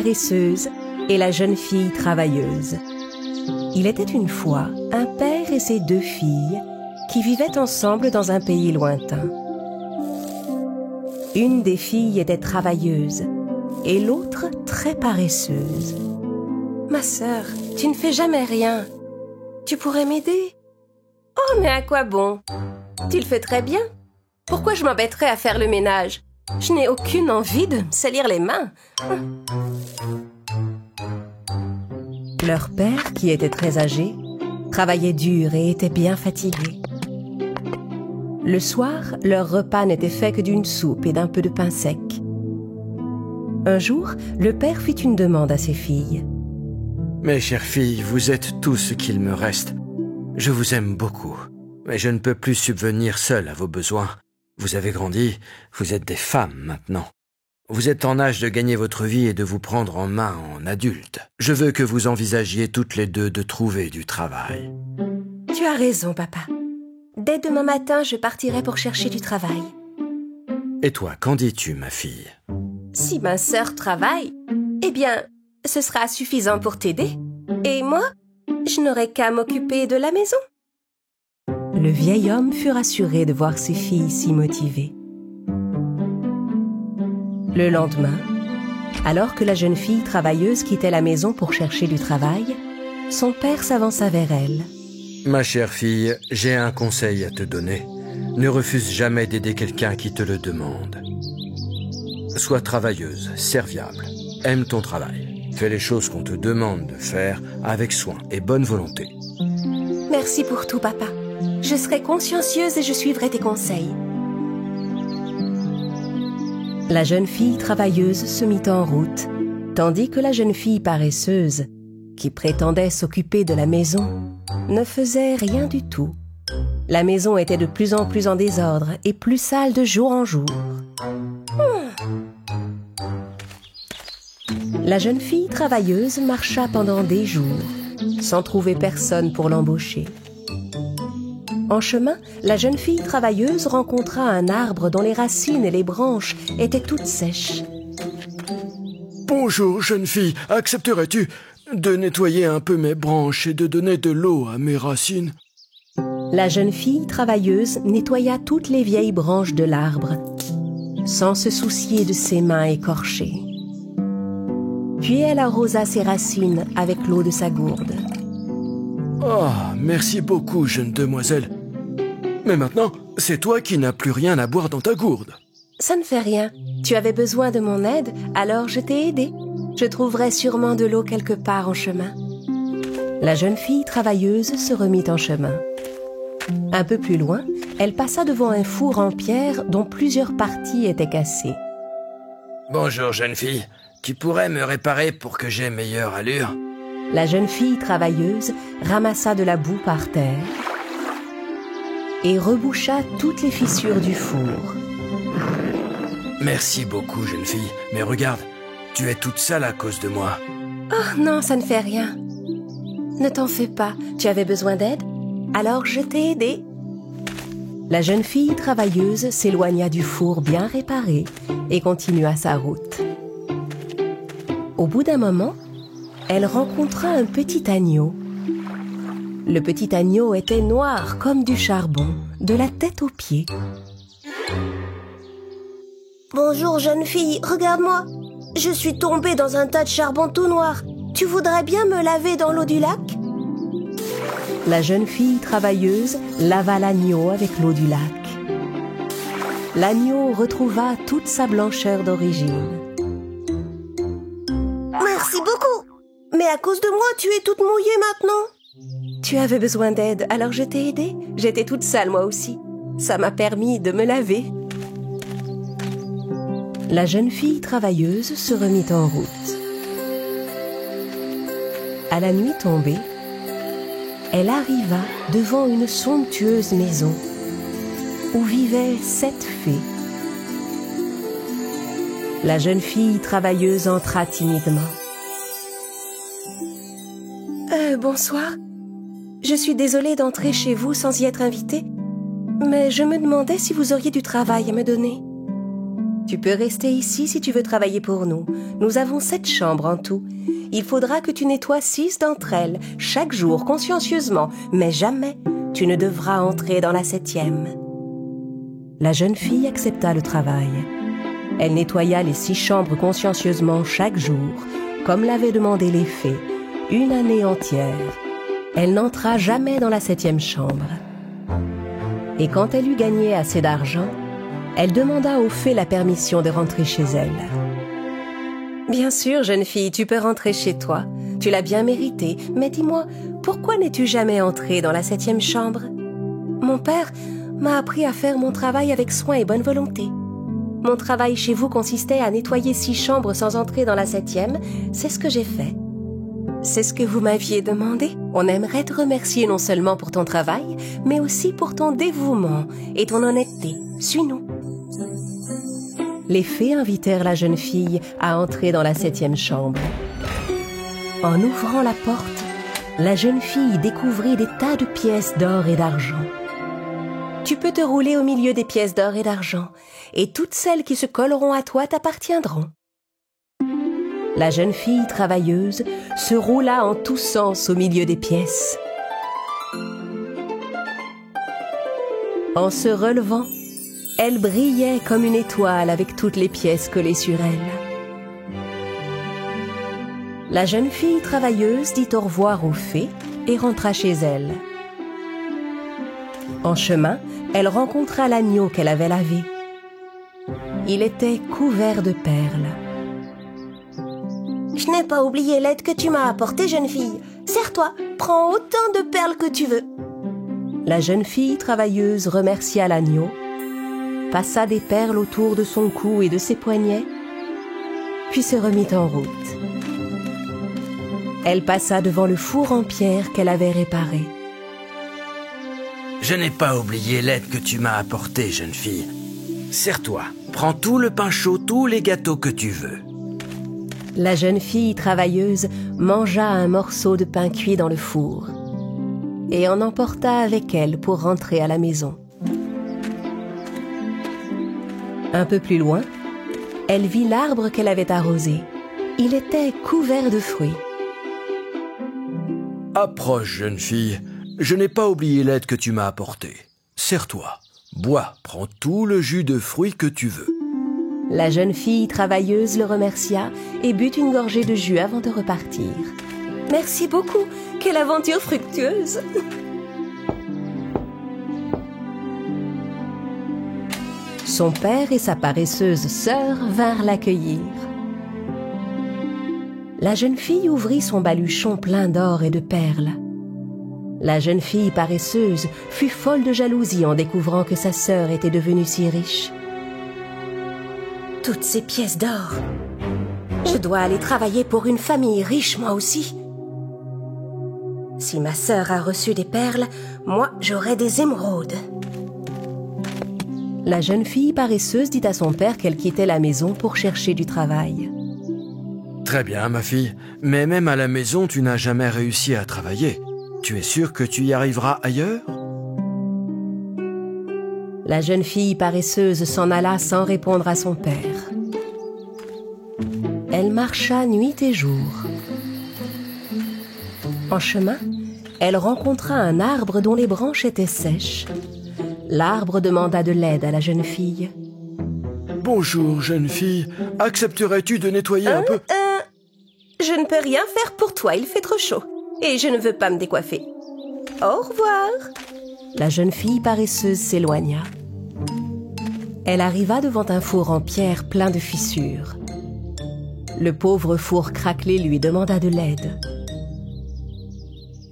paresseuse et la jeune fille travailleuse. Il était une fois un père et ses 2 filles qui vivaient ensemble dans un pays lointain. Une des filles était travailleuse et l'autre très paresseuse. « Ma sœur, tu ne fais jamais rien. Tu pourrais m'aider ?»« Oh, mais à quoi bon? Tu le fais très bien. Pourquoi je m'embêterais à faire le ménage? Je n'ai aucune envie de me salir les mains. » Leur père, qui était très âgé, travaillait dur et était bien fatigué. Le soir, leur repas n'était fait que d'une soupe et d'un peu de pain sec. Un jour, le père fit une demande à ses filles. « Mes chères filles, vous êtes tout ce qu'il me reste. Je vous aime beaucoup, mais je ne peux plus subvenir seul à vos besoins. Vous avez grandi, vous êtes des femmes maintenant. Vous êtes en âge de gagner votre vie et de vous prendre en main en adulte. Je veux que vous envisagiez toutes les 2 de trouver du travail. » « Tu as raison, papa. Dès demain matin, je partirai pour chercher du travail. »« Et toi, qu'en dis-tu, ma fille? » ?»« Si ma sœur travaille, eh bien, ce sera suffisant pour t'aider. Et moi, je n'aurai qu'à m'occuper de la maison. » Le vieil homme fut rassuré de voir ses filles si motivées. Le lendemain, alors que la jeune fille travailleuse quittait la maison pour chercher du travail, son père s'avança vers elle. « Ma chère fille, j'ai un conseil à te donner. Ne refuse jamais d'aider quelqu'un qui te le demande. Sois travailleuse, serviable, aime ton travail. Fais les choses qu'on te demande de faire avec soin et bonne volonté. » « Merci pour tout, papa. Je serai consciencieuse et je suivrai tes conseils. » La jeune fille travailleuse se mit en route, tandis que la jeune fille paresseuse, qui prétendait s'occuper de la maison, ne faisait rien du tout. La maison était de plus en plus en désordre et plus sale de jour en jour. La jeune fille travailleuse marcha pendant des jours, sans trouver personne pour l'embaucher. En chemin, la jeune fille travailleuse rencontra un arbre dont les racines et les branches étaient toutes sèches. « Bonjour, jeune fille, accepterais-tu de nettoyer un peu mes branches et de donner de l'eau à mes racines? » La jeune fille travailleuse nettoya toutes les vieilles branches de l'arbre, sans se soucier de ses mains écorchées. Puis elle arrosa ses racines avec l'eau de sa gourde. « Oh, merci beaucoup, jeune demoiselle. Mais maintenant, c'est toi qui n'as plus rien à boire dans ta gourde. »« Ça ne fait rien. Tu avais besoin de mon aide, alors je t'ai aidé. Je trouverai sûrement de l'eau quelque part en chemin. » La jeune fille travailleuse se remit en chemin. Un peu plus loin, elle passa devant un four en pierre dont plusieurs parties étaient cassées. « Bonjour, jeune fille. Tu pourrais me réparer pour que j'aie meilleure allure ?» La jeune fille travailleuse ramassa de la boue par terre et reboucha toutes les fissures du four. « Merci beaucoup, jeune fille. Mais regarde, tu es toute sale à cause de moi. »« Oh non, ça ne fait rien. Ne t'en fais pas. Tu avais besoin d'aide? Alors je t'ai aidé. » La jeune fille travailleuse s'éloigna du four bien réparé et continua sa route. Au bout d'un moment, elle rencontra un petit agneau. Le petit agneau était noir comme du charbon, de la tête aux pieds. « Bonjour, jeune fille, regarde-moi. Je suis tombée dans un tas de charbon tout noir. Tu voudrais bien me laver dans l'eau du lac ?» La jeune fille travailleuse lava l'agneau avec l'eau du lac. L'agneau retrouva toute sa blancheur d'origine. « Merci beaucoup. Mais à cause de moi, tu es toute mouillée maintenant. » Tu avais besoin d'aide, alors je t'ai aidée. J'étais toute sale moi aussi. Ça m'a permis de me laver. La jeune fille travailleuse se remit en route. À la nuit tombée, elle arriva devant une somptueuse maison où vivaient 7 fées. La jeune fille travailleuse entra timidement. Bonsoir. Je suis désolée d'entrer chez vous sans y être invitée, mais je me demandais si vous auriez du travail à me donner. » Tu peux rester ici si tu veux travailler pour nous. Nous avons 7 chambres en tout. Il faudra que tu nettoies 6 d'entre elles, chaque jour, consciencieusement, mais jamais tu ne devras entrer dans la 7e. La jeune fille accepta le travail. Elle nettoya les 6 chambres consciencieusement chaque jour, comme l'avaient demandé les fées, une année entière. Elle n'entra jamais dans la 7e chambre. Et quand elle eut gagné assez d'argent, elle demanda aux fées la permission de rentrer chez elle. « Bien sûr, jeune fille, tu peux rentrer chez toi. Tu l'as bien mérité, mais dis-moi, pourquoi n'es-tu jamais entrée dans la 7e chambre? Mon père m'a appris à faire mon travail avec soin et bonne volonté. Mon travail chez vous consistait à nettoyer 6 chambres sans entrer dans la 7e, c'est ce que j'ai fait. C'est ce que vous m'aviez demandé. On aimerait te remercier non seulement pour ton travail, mais aussi pour ton dévouement et ton honnêteté. Suis-nous. » Les fées invitèrent la jeune fille à entrer dans la 7e chambre. En ouvrant la porte, la jeune fille découvrit des tas de pièces d'or et d'argent. Tu peux te rouler au milieu des pièces d'or et d'argent, et toutes celles qui se colleront à toi t'appartiendront. La jeune fille travailleuse se roula en tous sens au milieu des pièces. En se relevant, elle brillait comme une étoile avec toutes les pièces collées sur elle. La jeune fille travailleuse dit au revoir aux fées et rentra chez elle. En chemin, elle rencontra l'agneau qu'elle avait lavé. Il était couvert de perles. « Je n'ai pas oublié l'aide que tu m'as apportée, jeune fille. Serre-toi, prends autant de perles que tu veux. » La jeune fille travailleuse remercia l'agneau, passa des perles autour de son cou et de ses poignets, puis se remit en route. Elle passa devant le four en pierre qu'elle avait réparé. « Je n'ai pas oublié l'aide que tu m'as apportée, jeune fille. Serre-toi, prends tout le pain chaud, tous les gâteaux que tu veux. » La jeune fille travailleuse mangea un morceau de pain cuit dans le four et en emporta avec elle pour rentrer à la maison. Un peu plus loin, elle vit l'arbre qu'elle avait arrosé. Il était couvert de fruits. « Approche, jeune fille. Je n'ai pas oublié l'aide que tu m'as apportée. Serre-toi, bois, prends tout le jus de fruits que tu veux. » La jeune fille travailleuse le remercia et but une gorgée de jus avant de repartir. « Merci beaucoup. Quelle aventure fructueuse !» Son père et sa paresseuse sœur vinrent l'accueillir. La jeune fille ouvrit son baluchon plein d'or et de perles. La jeune fille paresseuse fut folle de jalousie en découvrant que sa sœur était devenue si riche. « Toutes ces pièces d'or! Je dois aller travailler pour une famille riche, moi aussi. Si ma sœur a reçu des perles, moi j'aurai des émeraudes. » La jeune fille paresseuse dit à son père qu'elle quittait la maison pour chercher du travail. « Très bien, ma fille, mais même à la maison, tu n'as jamais réussi à travailler. Tu es sûre que tu y arriveras ailleurs ?» La jeune fille paresseuse s'en alla sans répondre à son père. Elle marcha nuit et jour. En chemin, elle rencontra un arbre dont les branches étaient sèches. L'arbre demanda de l'aide à la jeune fille. « Bonjour, jeune fille. Accepterais-tu de nettoyer un peu ?» Je ne peux rien faire pour toi, il fait trop chaud. Et je ne veux pas me décoiffer. Au revoir. La jeune fille paresseuse s'éloigna. Elle arriva devant un four en pierre plein de fissures. Le pauvre four craquelé lui demanda de l'aide.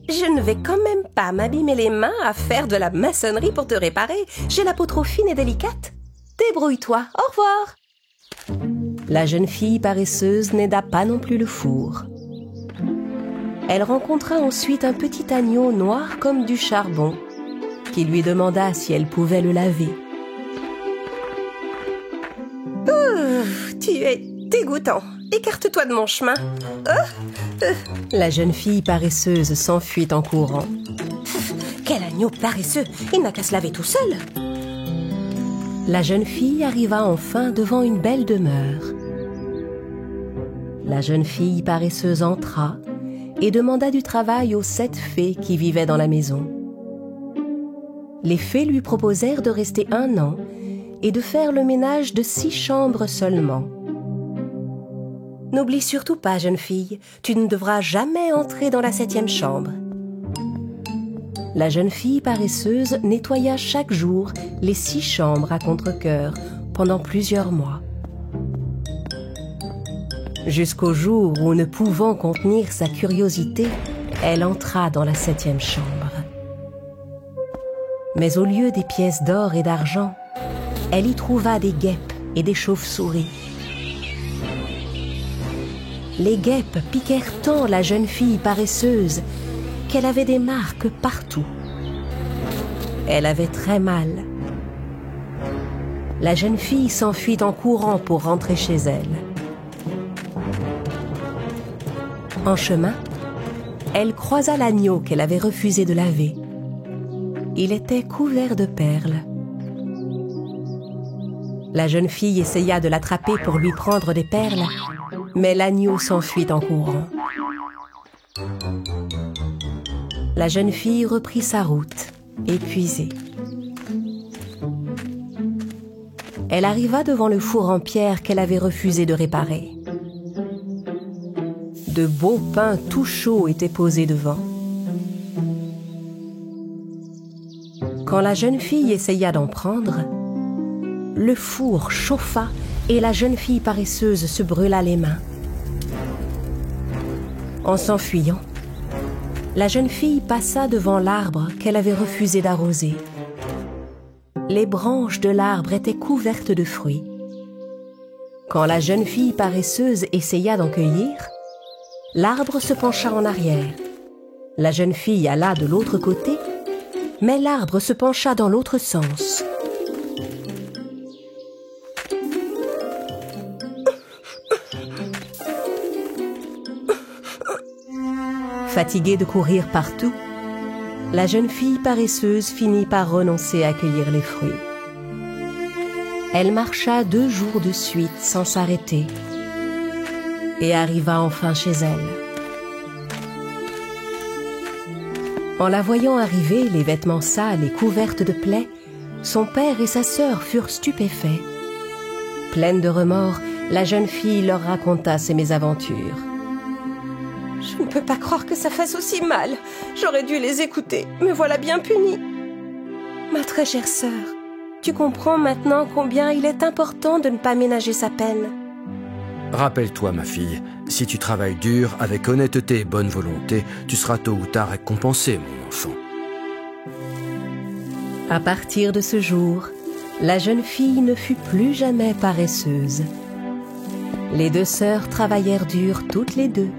« Je ne vais quand même pas m'abîmer les mains à faire de la maçonnerie pour te réparer. J'ai la peau trop fine et délicate. Débrouille-toi, au revoir. » La jeune fille paresseuse n'aida pas non plus le four. Elle rencontra ensuite un petit agneau noir comme du charbon, qui lui demanda si elle pouvait le laver. « Tu es dégoûtant. Écarte-toi de mon chemin. » La jeune fille paresseuse s'enfuit en courant. « Quel agneau paresseux! Il n'a qu'à se laver tout seul. » La jeune fille arriva enfin devant une belle demeure. La jeune fille paresseuse entra et demanda du travail aux 7 fées qui vivaient dans la maison. Les fées lui proposèrent de rester 1 an et de faire le ménage de 6 chambres seulement. « N'oublie surtout pas, jeune fille, tu ne devras jamais entrer dans la 7e chambre. » La jeune fille paresseuse nettoya chaque jour les 6 chambres à contre-cœur pendant plusieurs mois. Jusqu'au jour où, ne pouvant contenir sa curiosité, elle entra dans la 7e chambre. Mais au lieu des pièces d'or et d'argent, elle y trouva des guêpes et des chauves-souris. Les guêpes piquèrent tant la jeune fille paresseuse qu'elle avait des marques partout. Elle avait très mal. La jeune fille s'enfuit en courant pour rentrer chez elle. En chemin, elle croisa l'agneau qu'elle avait refusé de laver. Il était couvert de perles. La jeune fille essaya de l'attraper pour lui prendre des perles, mais l'agneau s'enfuit en courant. La jeune fille reprit sa route, épuisée. Elle arriva devant le four en pierre qu'elle avait refusé de réparer. De beaux pains tout chauds étaient posés devant. Quand la jeune fille essaya d'en prendre, le four chauffa et la jeune fille paresseuse se brûla les mains. En s'enfuyant, la jeune fille passa devant l'arbre qu'elle avait refusé d'arroser. Les branches de l'arbre étaient couvertes de fruits. Quand la jeune fille paresseuse essaya d'en cueillir, l'arbre se pencha en arrière. La jeune fille alla de l'autre côté, mais l'arbre se pencha dans l'autre sens. Fatiguée de courir partout, la jeune fille paresseuse finit par renoncer à cueillir les fruits. Elle marcha 2 jours de suite sans s'arrêter et arriva enfin chez elle. En la voyant arriver, les vêtements sales et couvertes de plaies, son père et sa sœur furent stupéfaits. Pleine de remords, la jeune fille leur raconta ses mésaventures. « Je ne peux pas croire que ça fasse aussi mal. J'aurais dû les écouter. Me voilà bien punie. Ma très chère sœur, tu comprends maintenant combien il est important de ne pas ménager sa peine. Rappelle-toi, ma fille, si tu travailles dur, avec honnêteté et bonne volonté, tu seras tôt ou tard récompensée, mon enfant. » À partir de ce jour, la jeune fille ne fut plus jamais paresseuse. Les 2 sœurs travaillèrent dur toutes les 2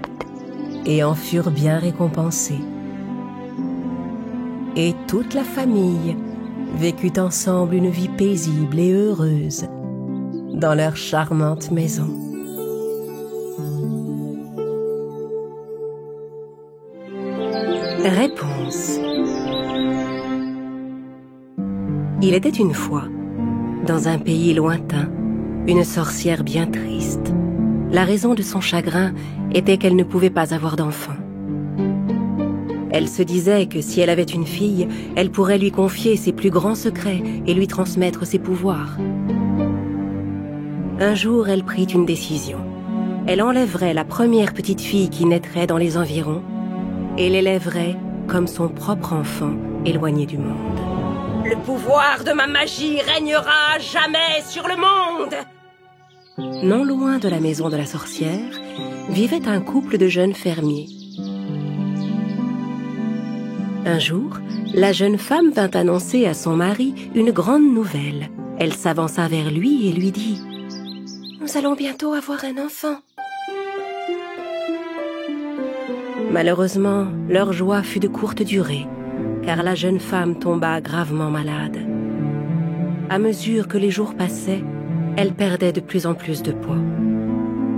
et en furent bien récompensées. Et toute la famille vécut ensemble une vie paisible et heureuse dans leur charmante maison. Réponse. Il était une fois, dans un pays lointain, une sorcière bien triste. La raison de son chagrin était qu'elle ne pouvait pas avoir d'enfant. Elle se disait que si elle avait une fille, elle pourrait lui confier ses plus grands secrets et lui transmettre ses pouvoirs. Un jour, elle prit une décision. Elle enlèverait la première petite fille qui naîtrait dans les environs et l'élèverait comme son propre enfant éloigné du monde. « Le pouvoir de ma magie régnera à jamais sur le monde !» Non loin de la maison de la sorcière, vivait un couple de jeunes fermiers. Un jour, la jeune femme vint annoncer à son mari une grande nouvelle. Elle s'avança vers lui et lui dit « Nous allons bientôt avoir un enfant. » Malheureusement, leur joie fut de courte durée, car la jeune femme tomba gravement malade. À mesure que les jours passaient, elle perdait de plus en plus de poids.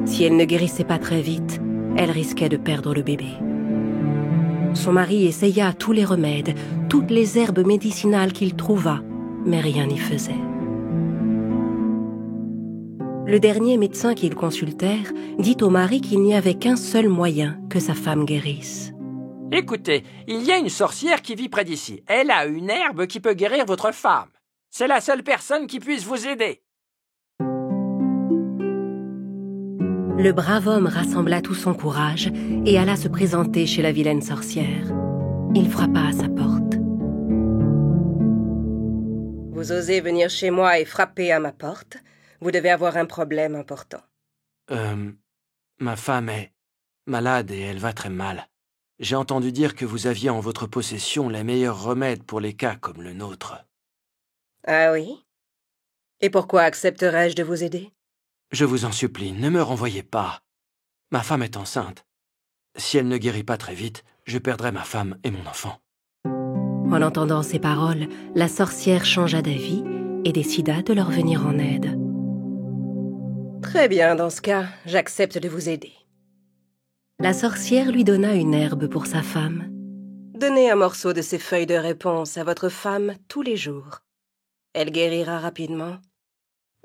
Si elle ne guérissait pas très vite, elle risquait de perdre le bébé. Son mari essaya tous les remèdes, toutes les herbes médicinales qu'il trouva, mais rien n'y faisait. Le dernier médecin qu'ils consultèrent dit au mari qu'il n'y avait qu'un seul moyen que sa femme guérisse. « Écoutez, il y a une sorcière qui vit près d'ici. Elle a une herbe qui peut guérir votre femme. C'est la seule personne qui puisse vous aider. » Le brave homme rassembla tout son courage et alla se présenter chez la vilaine sorcière. Il frappa à sa porte. « Vous osez venir chez moi et frapper à ma porte ? Vous devez avoir un problème important. » Ma femme est malade et elle va très mal. J'ai entendu dire que vous aviez en votre possession les meilleurs remèdes pour les cas comme le nôtre. Ah oui ? Et pourquoi accepterais-je de vous aider ? Je vous en supplie, ne me renvoyez pas. Ma femme est enceinte. Si elle ne guérit pas très vite, je perdrai ma femme et mon enfant. En entendant ces paroles, la sorcière changea d'avis et décida de leur venir en aide. Très bien, dans ce cas, j'accepte de vous aider. La sorcière lui donna une herbe pour sa femme. Donnez un morceau de ces feuilles de réponse à votre femme tous les jours. Elle guérira rapidement.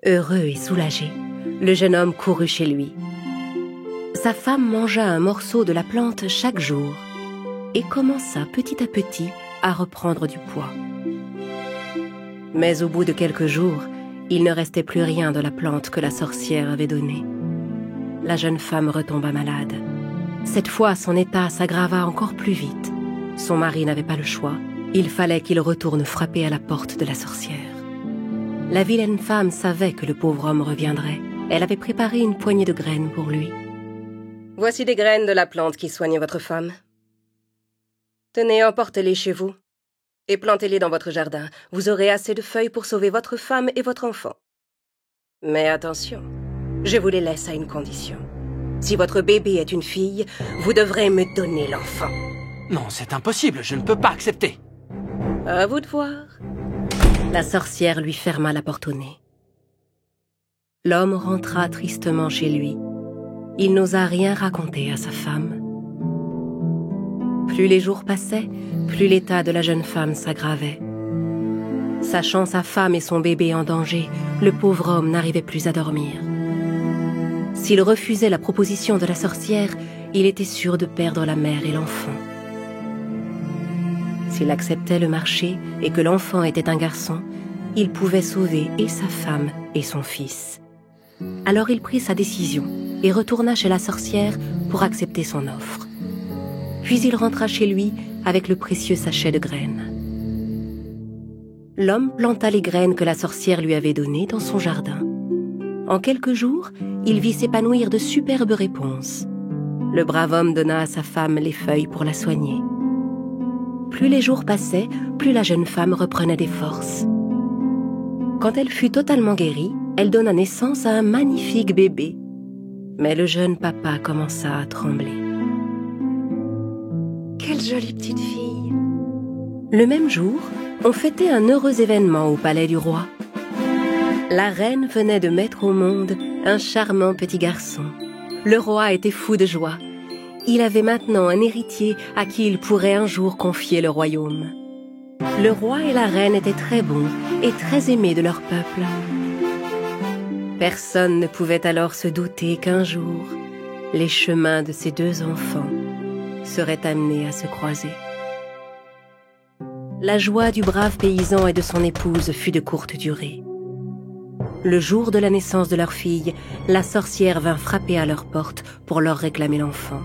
Heureux et soulagé, le jeune homme courut chez lui. Sa femme mangea un morceau de la plante chaque jour et commença petit à petit à reprendre du poids. Mais au bout de quelques jours, il ne restait plus rien de la plante que la sorcière avait donnée. La jeune femme retomba malade. Cette fois, son état s'aggrava encore plus vite. Son mari n'avait pas le choix. Il fallait qu'il retourne frapper à la porte de la sorcière. La vilaine femme savait que le pauvre homme reviendrait. Elle avait préparé une poignée de graines pour lui. « Voici des graines de la plante qui soigne votre femme. Tenez, emportez-les chez vous et plantez-les dans votre jardin. Vous aurez assez de feuilles pour sauver votre femme et votre enfant. Mais attention, je vous les laisse à une condition. Si votre bébé est une fille, vous devrez me donner l'enfant. » « Non, c'est impossible, je ne peux pas accepter. » « À vous de voir. » La sorcière lui ferma la porte au nez. L'homme rentra tristement chez lui. Il n'osa rien raconter à sa femme. Plus les jours passaient, plus l'état de la jeune femme s'aggravait. Sachant sa femme et son bébé en danger, le pauvre homme n'arrivait plus à dormir. S'il refusait la proposition de la sorcière, il était sûr de perdre la mère et l'enfant. S'il acceptait le marché et que l'enfant était un garçon, il pouvait sauver et sa femme et son fils. Alors il prit sa décision et retourna chez la sorcière pour accepter son offre. Puis il rentra chez lui avec le précieux sachet de graines. L'homme planta les graines que la sorcière lui avait données dans son jardin. En quelques jours, il vit s'épanouir de superbes réponses. Le brave homme donna à sa femme les feuilles pour la soigner. Plus les jours passaient, plus la jeune femme reprenait des forces. Quand elle fut totalement guérie, elle donna naissance à un magnifique bébé. Mais le jeune papa commença à trembler. Quelle jolie petite fille! Le même jour, on fêtait un heureux événement au palais du roi. La reine venait de mettre au monde un charmant petit garçon. Le roi était fou de joie. Il avait maintenant un héritier à qui il pourrait un jour confier le royaume. Le roi et la reine étaient très bons et très aimés de leur peuple. Personne ne pouvait alors se douter qu'un jour, les chemins de ces deux enfants seraient amenés à se croiser. La joie du brave paysan et de son épouse fut de courte durée. Le jour de la naissance de leur fille, la sorcière vint frapper à leur porte pour leur réclamer l'enfant.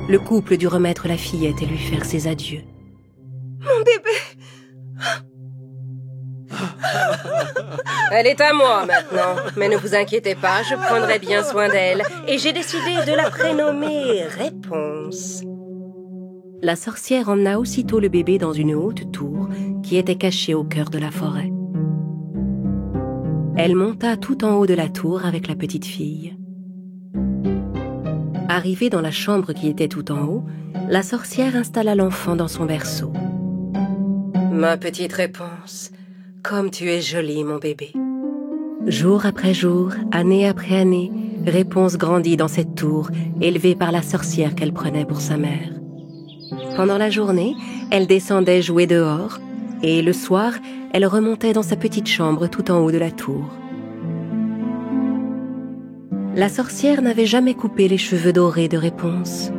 Le couple dut remettre la fillette et lui faire ses adieux. « Mon bébé !»« Elle est à moi maintenant, mais ne vous inquiétez pas, je prendrai bien soin d'elle. Et j'ai décidé de la prénommer Réponse. » La sorcière emmena aussitôt le bébé dans une haute tour qui était cachée au cœur de la forêt. Elle monta tout en haut de la tour avec la petite fille. Arrivée dans la chambre qui était tout en haut, la sorcière installa l'enfant dans son berceau. « Ma petite Réponse, comme tu es jolie, mon bébé. » Jour après jour, année après année, Réponse grandit dans cette tour, élevée par la sorcière qu'elle prenait pour sa mère. Pendant la journée, elle descendait jouer dehors, et le soir, elle remontait dans sa petite chambre tout en haut de la tour. La sorcière n'avait jamais coupé les cheveux dorés de Réponse.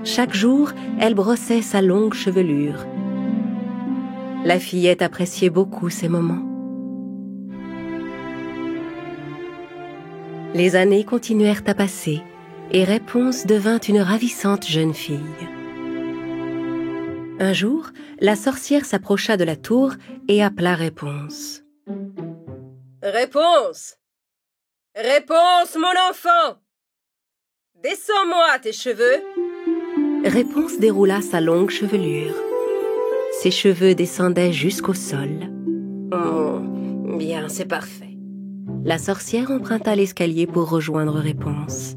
Chaque jour, elle brossait sa longue chevelure. La fillette appréciait beaucoup ces moments. Les années continuèrent à passer et Réponse devint une ravissante jeune fille. Un jour, la sorcière s'approcha de la tour et appela Réponse. « Réponse! Réponse, mon enfant! Descends-moi tes cheveux !» Réponse déroula sa longue chevelure. Ses cheveux descendaient jusqu'au sol. « Oh, bien, c'est parfait. » La sorcière emprunta l'escalier pour rejoindre Réponse.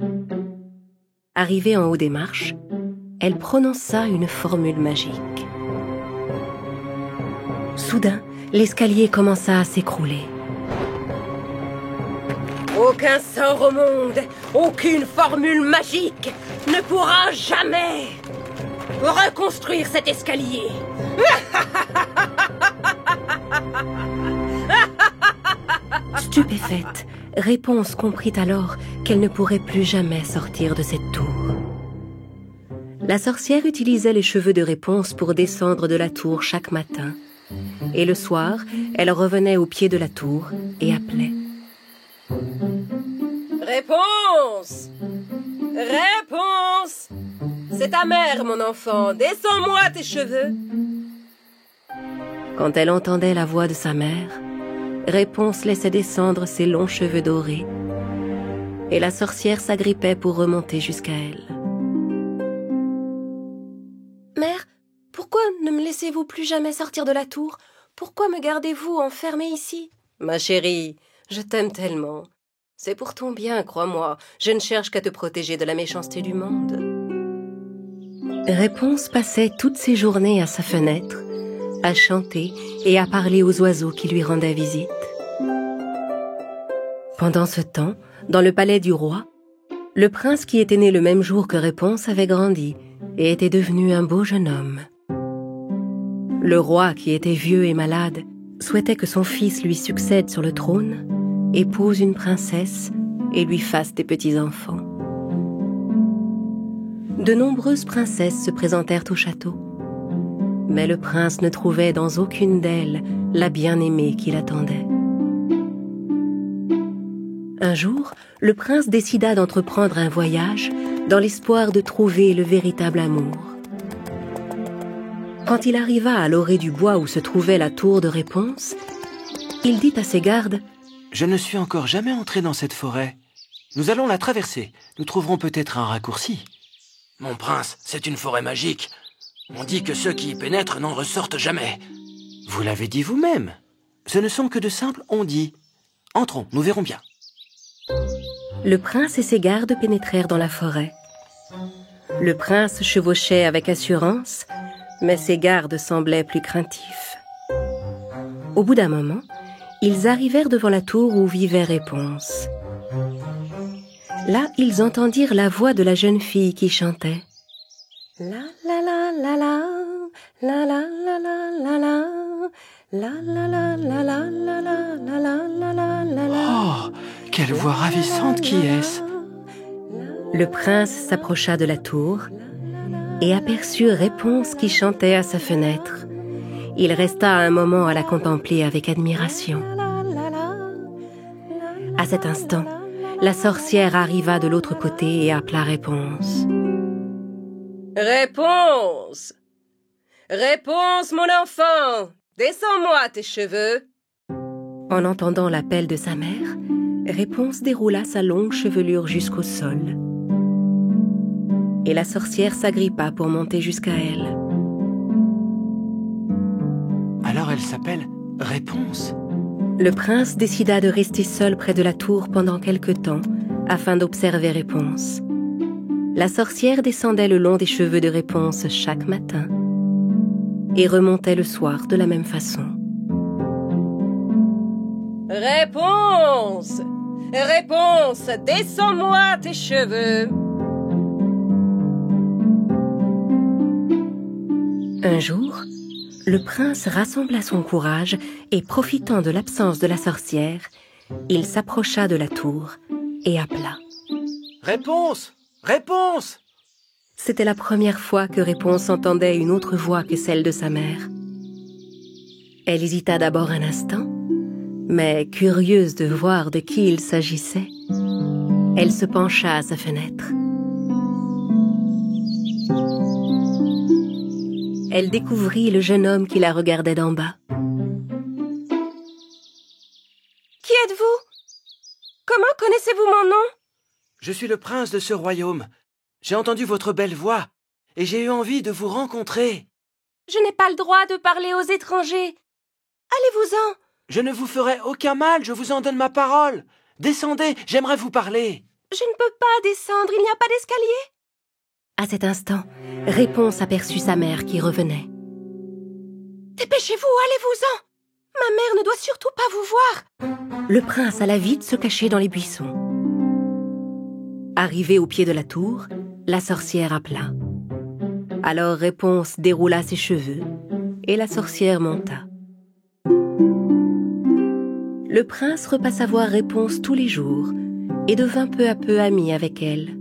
Arrivée en haut des marches, elle prononça une formule magique. Soudain, l'escalier commença à s'écrouler. Aucun sort au monde, aucune formule magique ne pourra jamais reconstruire cet escalier. Stupéfaite, Réponse comprit alors qu'elle ne pourrait plus jamais sortir de cette tour. La sorcière utilisait les cheveux de Réponse pour descendre de la tour chaque matin. Et le soir, elle revenait au pied de la tour et appelait. Réponse! Réponse! C'est ta mère, mon enfant. Descends-moi tes cheveux. Quand elle entendait la voix de sa mère, Réponse laissait descendre ses longs cheveux dorés. Et la sorcière s'agrippait pour remonter jusqu'à elle. Mère, pourquoi ne me laissez-vous plus jamais sortir de la tour? Pourquoi me gardez-vous enfermée ici? Ma chérie, je t'aime tellement. C'est pour ton bien, crois-moi. Je ne cherche qu'à te protéger de la méchanceté du monde. Réponse passait toutes ses journées à sa fenêtre, à chanter et à parler aux oiseaux qui lui rendaient visite. Pendant ce temps, dans le palais du roi, le prince qui était né le même jour que Réponse avait grandi et était devenu un beau jeune homme. Le roi, qui était vieux et malade, souhaitait que son fils lui succède sur le trône, épouse une princesse et lui fasse des petits-enfants. De nombreuses princesses se présentèrent au château, mais le prince ne trouvait dans aucune d'elles la bien-aimée qu'il attendait. Un jour, le prince décida d'entreprendre un voyage dans l'espoir de trouver le véritable amour. Quand il arriva à l'orée du bois où se trouvait la tour de Réponse, il dit à ses gardes « Je ne suis encore jamais entré dans cette forêt. Nous allons la traverser. Nous trouverons peut-être un raccourci. » « Mon prince, c'est une forêt magique. On dit que ceux qui y pénètrent n'en ressortent jamais. » Vous l'avez dit vous-même. Ce ne sont que de simples on-dit. Entrons, nous verrons bien. Le prince et ses gardes pénétrèrent dans la forêt. Le prince chevauchait avec assurance, mais ses gardes semblaient plus craintifs. Au bout d'un moment, ils arrivèrent devant la tour où vivait Réponse. Là, ils entendirent la voix de la jeune fille qui chantait. La la la la la, la la la la la la, la la la la la la la la la la la la. Oh, quelle voix ravissante, qui est-ce? Le prince s'approcha de la tour et aperçut Réponse qui chantait à sa fenêtre. Il resta un moment à la contempler avec admiration. À cet instant, la sorcière arriva de l'autre côté et appela Réponse. « Réponse! Réponse, mon enfant! Descends-moi tes cheveux !» En entendant l'appel de sa mère, Réponse déroula sa longue chevelure jusqu'au sol. Et la sorcière s'agrippa pour monter jusqu'à elle. Alors elle s'appelle Réponse. Le prince décida de rester seul près de la tour pendant quelque temps, afin d'observer Réponse. La sorcière descendait le long des cheveux de Réponse chaque matin et remontait le soir de la même façon. « Réponse! Réponse! Descends-moi tes cheveux !» Un jour, le prince rassembla son courage et, profitant de l'absence de la sorcière, il s'approcha de la tour et appela. Réponse! Réponse! C'était la première fois que Réponse entendait une autre voix que celle de sa mère. Elle hésita d'abord un instant, mais curieuse de voir de qui il s'agissait, elle se pencha à sa fenêtre. Elle découvrit le jeune homme qui la regardait d'en bas. « Qui êtes-vous? Comment connaissez-vous mon nom ?»« Je suis le prince de ce royaume. J'ai entendu votre belle voix et j'ai eu envie de vous rencontrer. »« Je n'ai pas le droit de parler aux étrangers. Allez-vous-en !»« Je ne vous ferai aucun mal, je vous en donne ma parole. Descendez, j'aimerais vous parler. »« Je ne peux pas descendre, il n'y a pas d'escalier. » À cet instant, Réponse aperçut sa mère qui revenait. « Dépêchez-vous, allez-vous-en! Ma mère ne doit surtout pas vous voir !» Le prince alla vite se cacher dans les buissons. Arrivé au pied de la tour, la sorcière appela. Alors Réponse déroula ses cheveux et la sorcière monta. Le prince repassa voir Réponse tous les jours et devint peu à peu ami avec elle.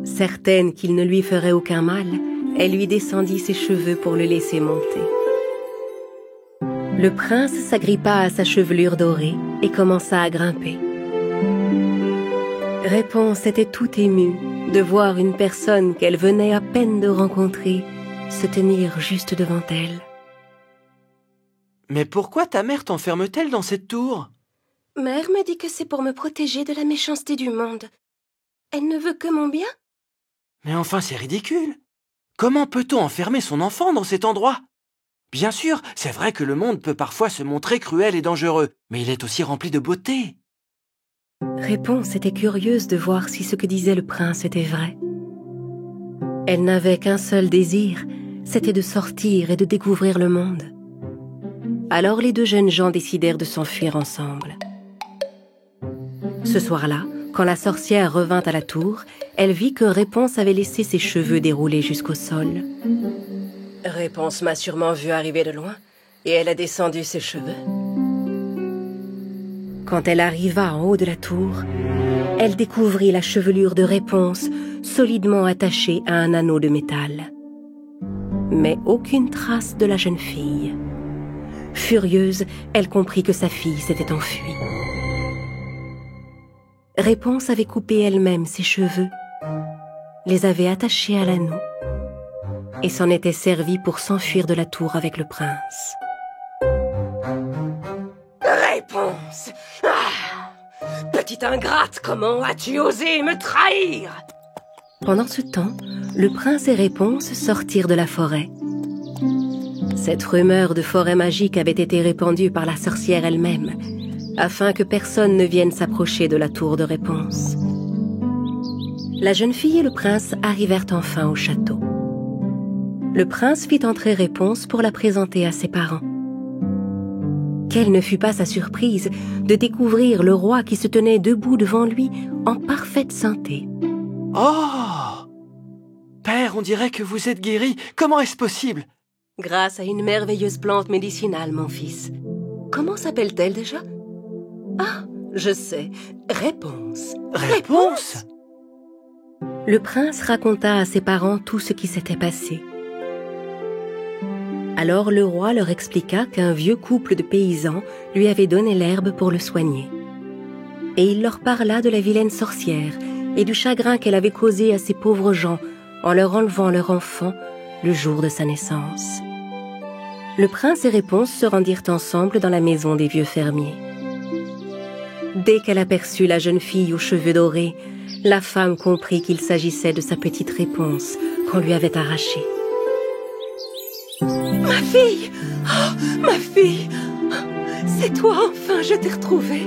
Certaine qu'il ne lui ferait aucun mal, elle lui descendit ses cheveux pour le laisser monter. Le prince s'agrippa à sa chevelure dorée et commença à grimper. Réponse était tout émue de voir une personne qu'elle venait à peine de rencontrer se tenir juste devant elle. « Mais pourquoi ta mère t'enferme-t-elle dans cette tour ?»« Mère me dit que c'est pour me protéger de la méchanceté du monde. Elle ne veut que mon bien. » Mais enfin, c'est ridicule. Comment peut-on enfermer son enfant dans cet endroit? Bien sûr, c'est vrai que le monde peut parfois se montrer cruel et dangereux, mais il est aussi rempli de beauté. Réponse était curieuse de voir si ce que disait le prince était vrai. Elle n'avait qu'un seul désir, c'était de sortir et de découvrir le monde. Alors les deux jeunes gens décidèrent de s'enfuir ensemble. Ce soir-là, quand la sorcière revint à la tour, elle vit que Réponse avait laissé ses cheveux déroulés jusqu'au sol. Réponse m'a sûrement vu arriver de loin, et elle a descendu ses cheveux. Quand elle arriva en haut de la tour, elle découvrit la chevelure de Réponse solidement attachée à un anneau de métal. Mais aucune trace de la jeune fille. Furieuse, elle comprit que sa fille s'était enfuie. Réponse avait coupé elle-même ses cheveux, les avait attachés à l'anneau et s'en était servie pour s'enfuir de la tour avec le prince. Réponse! Ah! Petite ingrate, comment as-tu osé me trahir? Pendant ce temps, le prince et Réponse sortirent de la forêt. Cette rumeur de forêt magique avait été répandue par la sorcière elle-même, afin que personne ne vienne s'approcher de la tour de Réponse. La jeune fille et le prince arrivèrent enfin au château. Le prince fit entrer Réponse pour la présenter à ses parents. Quelle ne fut pas sa surprise de découvrir le roi qui se tenait debout devant lui en parfaite santé. « Oh! Père, on dirait que vous êtes guéri. Comment est-ce possible ?»« Grâce à une merveilleuse plante médicinale, mon fils. Comment s'appelle-t-elle déjà ? Ah, je sais. Réponse. » « Réponse ?» Le prince raconta à ses parents tout ce qui s'était passé. Alors le roi leur expliqua qu'un vieux couple de paysans lui avait donné l'herbe pour le soigner. Et il leur parla de la vilaine sorcière et du chagrin qu'elle avait causé à ces pauvres gens en leur enlevant leur enfant le jour de sa naissance. Le prince et Réponse se rendirent ensemble dans la maison des vieux fermiers. Dès qu'elle aperçut la jeune fille aux cheveux dorés, la femme comprit qu'il s'agissait de sa petite Réponse qu'on lui avait arrachée. « Ma fille! Oh, ma fille! C'est toi enfin, je t'ai retrouvée! »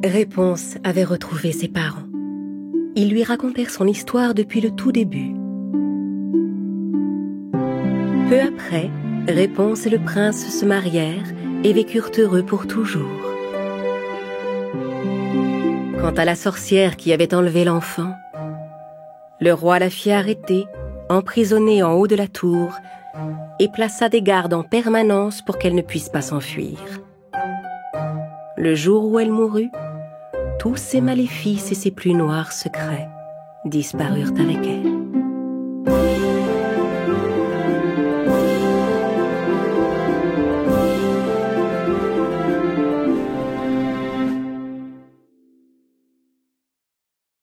Réponse avait retrouvé ses parents. Ils lui racontèrent son histoire depuis le tout début. Peu après, Réponse et le prince se marièrent et vécurent heureux pour toujours. Quant à la sorcière qui avait enlevé l'enfant, le roi la fit arrêter, emprisonner en haut de la tour, et plaça des gardes en permanence pour qu'elle ne puisse pas s'enfuir. le jour où elle mourut, tous ses maléfices et ses plus noirs secrets disparurent avec elle.